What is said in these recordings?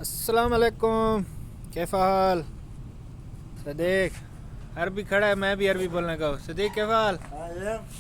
अस्सलाम वालेकुम, कैफा हाल? सदीक अरबी खड़ा है, मैं भी अरबी बोलने का हूँ। सदीक कैफा हाल?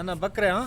अना बकरे हाँ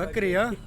बकरी हाँ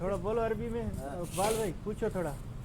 थोड़ा बोलो अरबी में। इकबाल भाई पूछो थोड़ा।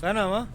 गाना हाँ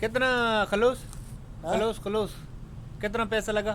कितना खलूस हाँ? खलूस खलूस कितना पैसा लगा?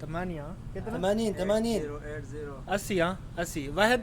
तमानिया कितना? 80 80 अस्सी हाँ अस्सी वाहिद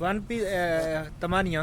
वन पी तमानिया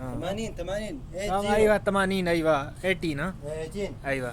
हाँ 80 80 अयवा तमानीन अयवा 18 हाँ 18 अयवा।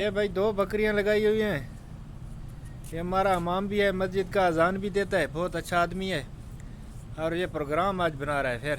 ये भाई दो बकरियां लगाई हुई हैं। ये हमारा इमाम भी है, मस्जिद का अजान भी देता है, बहुत अच्छा आदमी है। और ये प्रोग्राम आज बना रहा है फिर।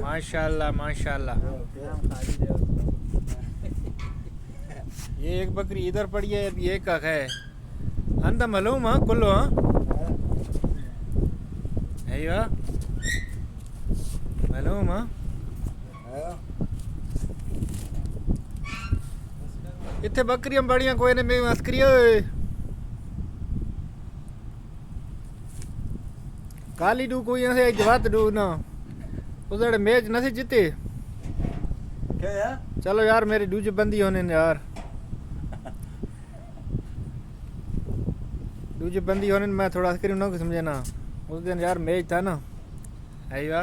माशाल्लाह माशाल्लाह। ये एक बकरी इधर पड़ी है, अभी एक का है। अंदर मालूम हाँ कुल्लो हाँ अयवा मालूम हाँ। इतने बकरियां बड़ियां कोई ने मैं मस्करी काली डू कोई ऐसे जवात डू ना उधर मैच नहीं जीते। क्या यार चलो यार मेरी दूजी बंदी होने ने यार दूजी बंदी होने ने मैं थोड़ा स्क्रीन ना समझे ना। उस दिन यार मैच था ना। अयवा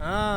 हाँ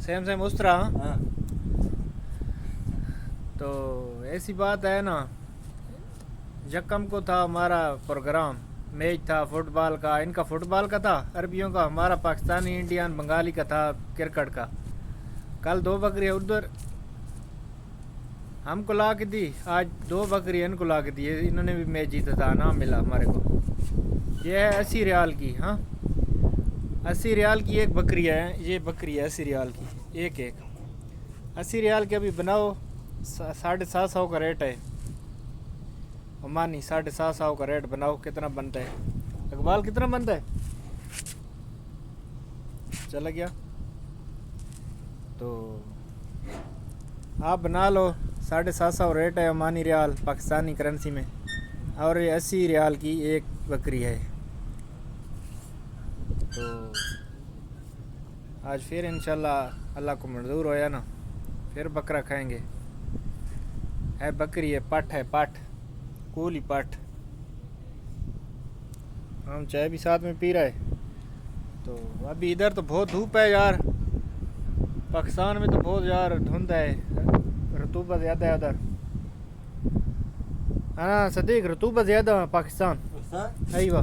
सेम उस तरह। हाँ तो ऐसी बात है ना, जक्कम को था हमारा प्रोग्राम, मैच था फुटबॉल का। इनका फुटबॉल का था अरबियों का, हमारा पाकिस्तानी इंडियन बंगाली का था क्रिकेट का। कल दो बकरियाँ उधर हमको ला के दी, आज दो बकरियाँ इनको ला के दी। इन्होंने भी मैच जीता था, नाम मिला हमारे को। ये है 80 रियाल की। हाँ 80 रियाल की एक बकरी है। ये बकरी है 80 रियाल की एक एक। 80 रियाल के अभी बनाओ 750 का रेट है ओमानी। 750 का रेट बनाओ कितना बनता है? इकबाल कितना बनता है? चला गया तो आप बना लो। 750 रेट है ओमानी रियाल पाकिस्तानी करेंसी में। और ये 80 रियाल की एक बकरी है। तो आज फिर इंशाल्लाह अल्लाह को मंजूर होया ना, फिर बकरा खाएंगे। है बकरी है, पट है, पट कूली पट। हम चाय भी साथ में पी रहे। तो अभी इधर तो बहुत धूप है यार, पाकिस्तान में तो बहुत यार धुंध है, रतूबत ज़्यादा है उधर। हाँ सदीक रतूबत ज़्यादा है पाकिस्तान। पाकिस्तान अयवा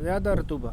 ज़्यादा रतूबा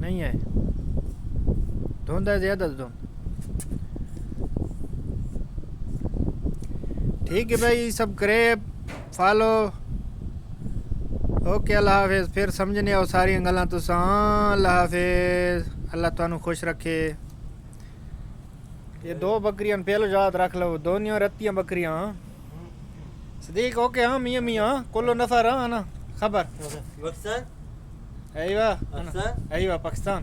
नहीं है, धुंध है ज़्यादा धुंध। ठीक है भाई, सब करे फॉलो। ओके अल्लाह हाफिज़। फिर समझने आओ सारी गल्लां तुसां। अल्लाह हाफिज़, अल्लाह तुहानू खुश रखे। ये दो बकरियां पहले याद रख लो, दोनियों रत्तियां बकरियां। सदीक ओके हाँ मियाँ मियाँ कुल्लो नफर हाँ ना खबर। पाकिस्तान अयवा पाकिस्तान अयवा पाकिस्तान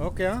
ओके हाँ